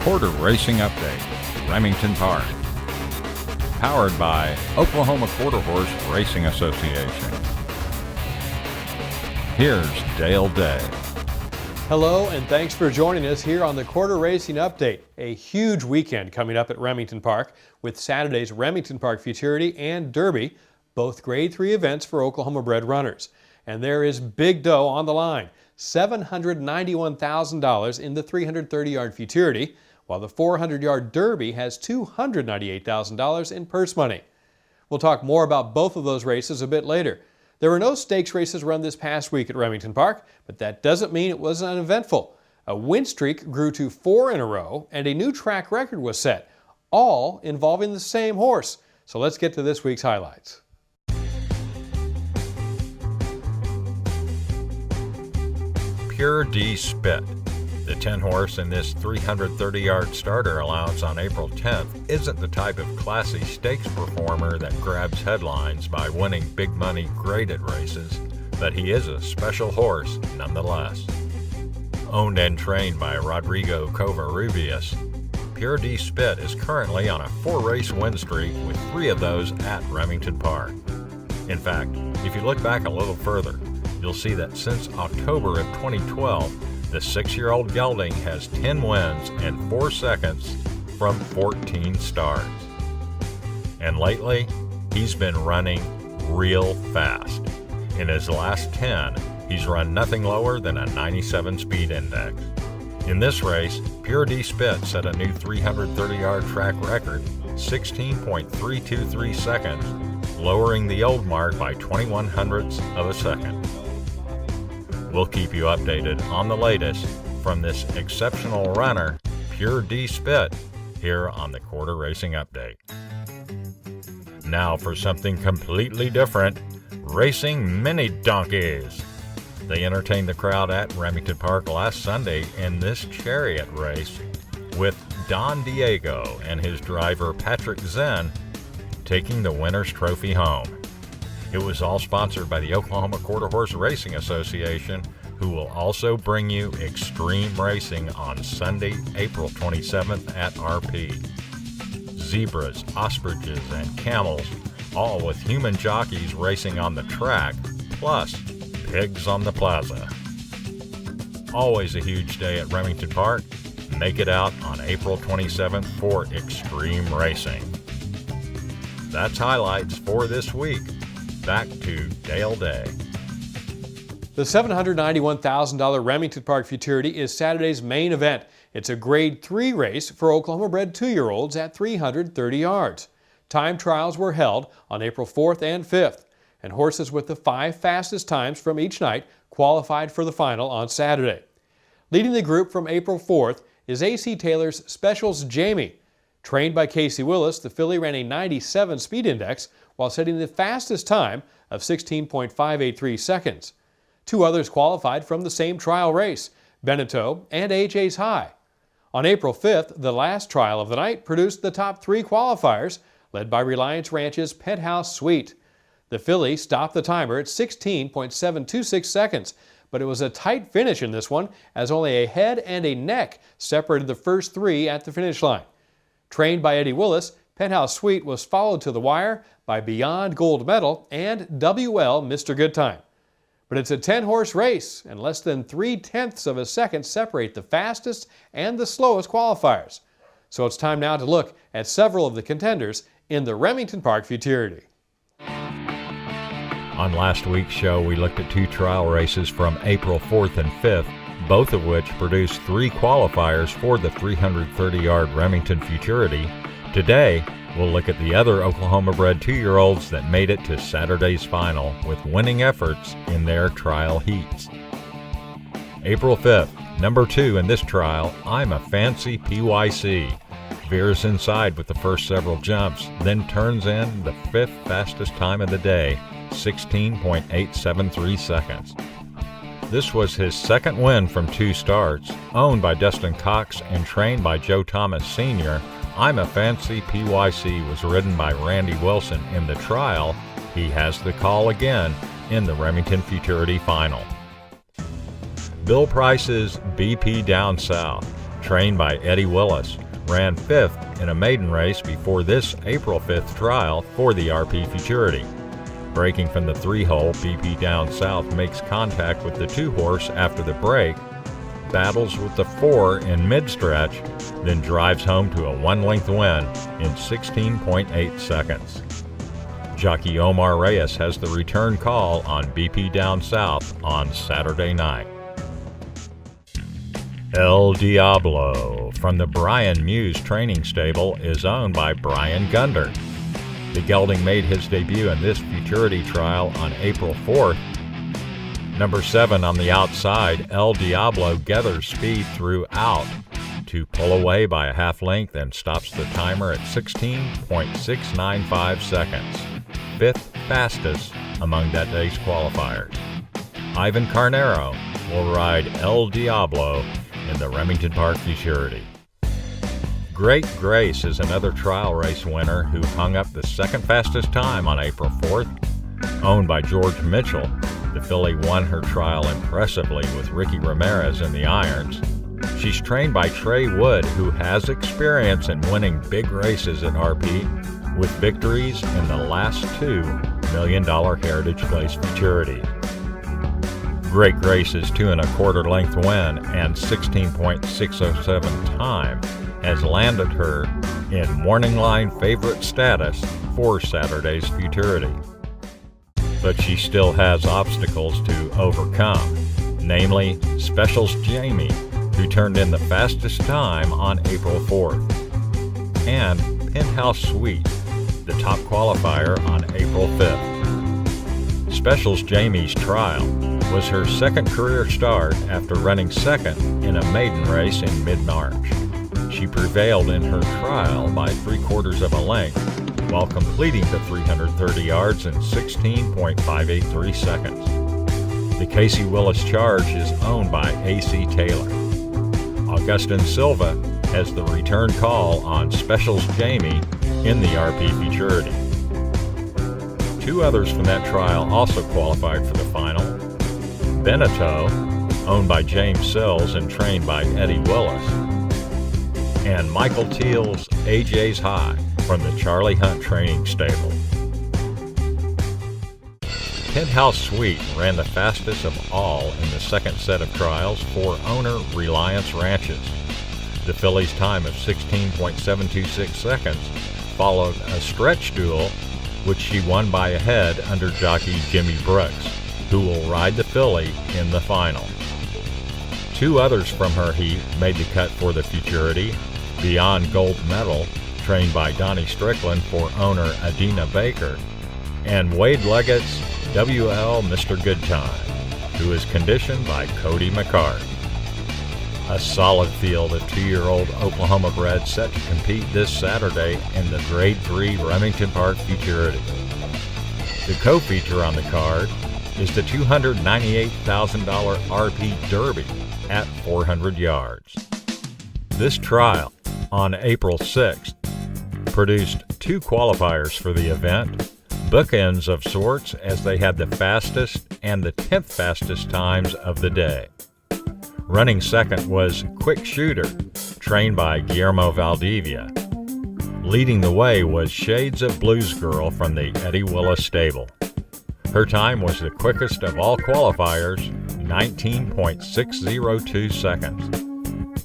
Quarter Racing Update, Remington Park. Powered by Oklahoma Quarter Horse Racing Association. Here's Dale Day. Hello, and thanks for joining us here on the Quarter Racing Update. A huge weekend coming up at Remington Park with Saturday's Remington Park Futurity and Derby, both Grade 3 events for Oklahoma-bred runners. And there is big dough on the line, $791,000 in the 330-yard Futurity, while the 400-yard Derby has $298,000 in purse money. We'll talk more about both of those races a bit later. There were no stakes races run this past week at Remington Park, but that doesn't mean it was uneventful. A win streak grew to 4 in a row, and a new track record was set, all involving the same horse. So let's get to this week's highlights. Futurity Spit. The 10-horse in this 330-yard starter allowance on April 10th isn't the type of classy stakes performer that grabs headlines by winning big money graded races, but he is a special horse nonetheless. Owned and trained by Rodrigo Covarrubias, Futurity Spit is currently on a 4-race win streak with 3 of those at Remington Park. In fact, if you look back a little further, you'll see that since October of 2012, the 6-year-old gelding has 10 wins and 4 seconds from 14 starts. And lately, he's been running real fast. In his last 10, he's run nothing lower than a 97 speed index. In this race, Futurity Spit set a new 330-yard track record, 16.323 seconds, lowering the old mark by 0.21 of a second. We'll keep you updated on the latest from this exceptional runner, Futurity Spit, here on the Quarter Racing Update. Now for something completely different, racing mini donkeys. They entertained the crowd at Remington Park last Sunday in this chariot race with Don Diego and his driver Patrick Zen taking the winner's trophy home. It was all sponsored by the Oklahoma Quarter Horse Racing Association, who will also bring you extreme racing on Sunday, April 27th at RP. Zebras, ostriches, and camels, all with human jockeys racing on the track, plus pigs on the plaza. Always a huge day at Remington Park. Make it out on April 27th for extreme racing. That's highlights for this week. Back to Dale Day. The $791,000 Remington Park Futurity is Saturday's main event. It's a Grade 3 race for Oklahoma-bred 2-year-olds at 330 yards. Time trials were held on April 4th and 5th, and horses with the 5 fastest times from each night qualified for the final on Saturday. Leading the group from April 4th is A.C. Taylor's Specials Jamie. Trained by Casey Willis, the filly ran a 97 speed index while setting the fastest time of 16.583 seconds. 2 others qualified from the same trial race, Beneteau and A.J.'s High. On April 5th, the last trial of the night produced the top 3 qualifiers, led by Reliance Ranch's Penthouse Suite. The filly stopped the timer at 16.726 seconds, but it was a tight finish in this one, as only a head and a neck separated the first 3 at the finish line. Trained by Eddie Willis, Penthouse Suite was followed to the wire by Beyond Gold Medal and WL Mr. Goodtime. But it's a 10-horse race, and less than 0.3 of a second separate the fastest and the slowest qualifiers. So it's time now to look at several of the contenders in the Remington Park Futurity. On last week's show, we looked at 2 trial races from April 4th and 5th, both of which produced 3 qualifiers for the 330-yard Remington Futurity. Today, we'll look at the other Oklahoma-bred 2-year-olds that made it to Saturday's final with winning efforts in their trial heats. April 5th, number 2 in this trial, I'm a Fancy PYC. Veers inside with the first several jumps, then turns in the 5th fastest time of the day, 16.873 seconds. This was his second win from 2 starts. Owned by Dustin Cox and trained by Joe Thomas Sr., I'm a Fancy PYC was ridden by Randy Wilson in the trial. He has the call again in the Remington Futurity final. Bill Price's BP Down South. trained by Eddie Willis, ran 5th in a maiden race before this April 5th trial for the RP Futurity. Breaking from the 3-hole, BP Down South makes contact with the 2-horse after the break, battles with the 4 in mid-stretch, then drives home to a 1-length win in 16.8 seconds. Jockey Omar Reyes has the return call on BP Down South on Saturday night. El Diablo from the Brian Muse training stable is owned by Brian Gunder. The gelding made his debut in this Futurity trial on April 4th. Number 7 on the outside, El Diablo gathers speed throughout to pull away by a half length and stops the timer at 16.695 seconds, 5th fastest among that day's qualifiers. Ivan Carnero will ride El Diablo in the Remington Park Futurity. Great Grace is another trial race winner who hung up the second fastest time on April 4th. Owned by George Mitchell, the filly won her trial impressively with Ricky Ramirez in the irons. She's trained by Trey Wood, who has experience in winning big races at RP, with victories in the last 2 $1 million Heritage Place Futurity. Great Grace's 2 1/4 length win and 16.607 time has landed her in morning line favorite status for Saturday's Futurity. But she still has obstacles to overcome, namely Specials Jamie, who turned in the fastest time on April 4th, and Penthouse Suite, the top qualifier on April 5th. Specials Jamie's trial was her second career start after running second in a maiden race in mid-March. She prevailed in her trial by 3/4 of a length while completing the 330 yards in 16.583 seconds. The Casey Willis Charge is owned by A.C. Taylor. Augustin Silva has the return call on Specials Jamie in the RP Futurity. 2 others from that trial also qualified for the final. Beneteau, owned by James Sills and trained by Eddie Willis, and Michael Teal's AJ's High from the Charlie Hunt training stable. Penthouse Suite ran the fastest of all in the second set of trials for owner Reliance Ranches. The filly's time of 16.726 seconds followed a stretch duel, which she won by a head under jockey Jimmy Brooks, who will ride the filly in the final. 2 others from her heat made the cut for the Futurity, Beyond Gold Medal, trained by Donnie Strickland for owner Adina Baker, and Wade Leggett's WL Mr. Goodtime, who is conditioned by Cody McCart. A solid field of 2-year-old Oklahoma bred set to compete this Saturday in the Grade 3 Remington Park Futurity. The co-feature on the card is the $298,000 RP Derby at 400 yards. This trial, on April 6th, produced 2 qualifiers for the event, bookends of sorts, as they had the fastest and the 10th fastest times of the day. Running second was Quick Shooter, trained by Guillermo Valdivia. Leading the way was Shades of Blues Girl from the Eddie Willis stable. Her time was the quickest of all qualifiers, 19.602 seconds.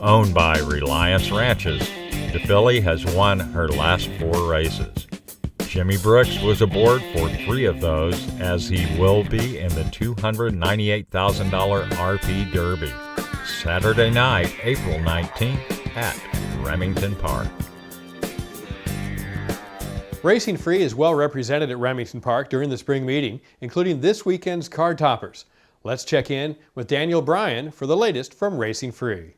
Owned by Reliance Ranches, the filly has won her last 4 races. Jimmy Brooks was aboard for 3 of those, as he will be in the $298,000 RP Derby, Saturday night, April 19th at Remington Park. Racing Free is well represented at Remington Park during the spring meeting, including this weekend's card toppers. Let's check in with Daniel Bryan for the latest from Racing Free.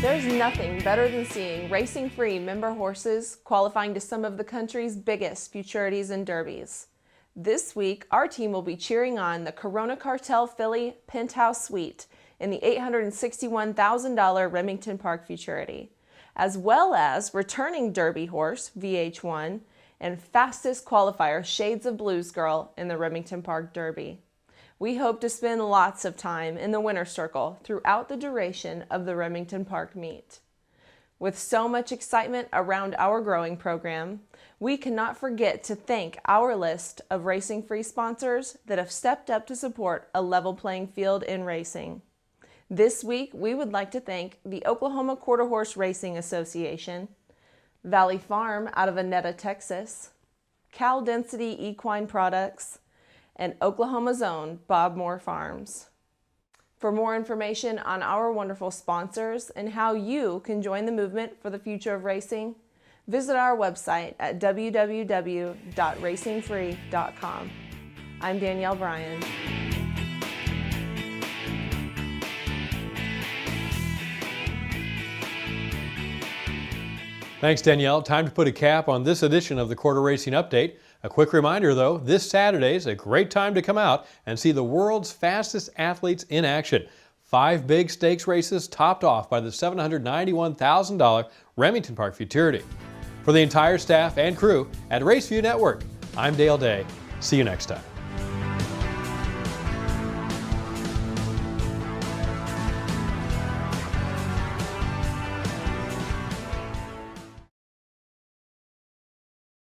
There's nothing better than seeing Racing Free member horses qualifying to some of the country's biggest futurities and derbies. This week, our team will be cheering on the Corona Cartel filly Penthouse Suite in the $861,000 Remington Park Futurity, as well as returning Derby horse VH1 and fastest qualifier Shades of Blues girl in the Remington Park Derby. We hope to spend lots of time in the winner's circle throughout the duration of the Remington Park meet. With so much excitement around our growing program, we cannot forget to thank our list of Racing Free sponsors that have stepped up to support a level playing field in racing. This week, we would like to thank the Oklahoma Quarter Horse Racing Association, Valley Farm out of Annetta, Texas, Cal Density Equine Products, and Oklahoma's own Bob Moore Farms. For more information on our wonderful sponsors and how you can join the movement for the future of racing, visit our website at www.racingfree.com. I'm Danielle Bryan. Thanks, Danielle. Time to put a cap on this edition of the Quarter Racing Update. A quick reminder, though, this Saturday is a great time to come out and see the world's fastest athletes in action. 5 big stakes races topped off by the $791,000 Remington Park Futurity. For the entire staff and crew at Raceview Network, I'm Dale Day. See you next time.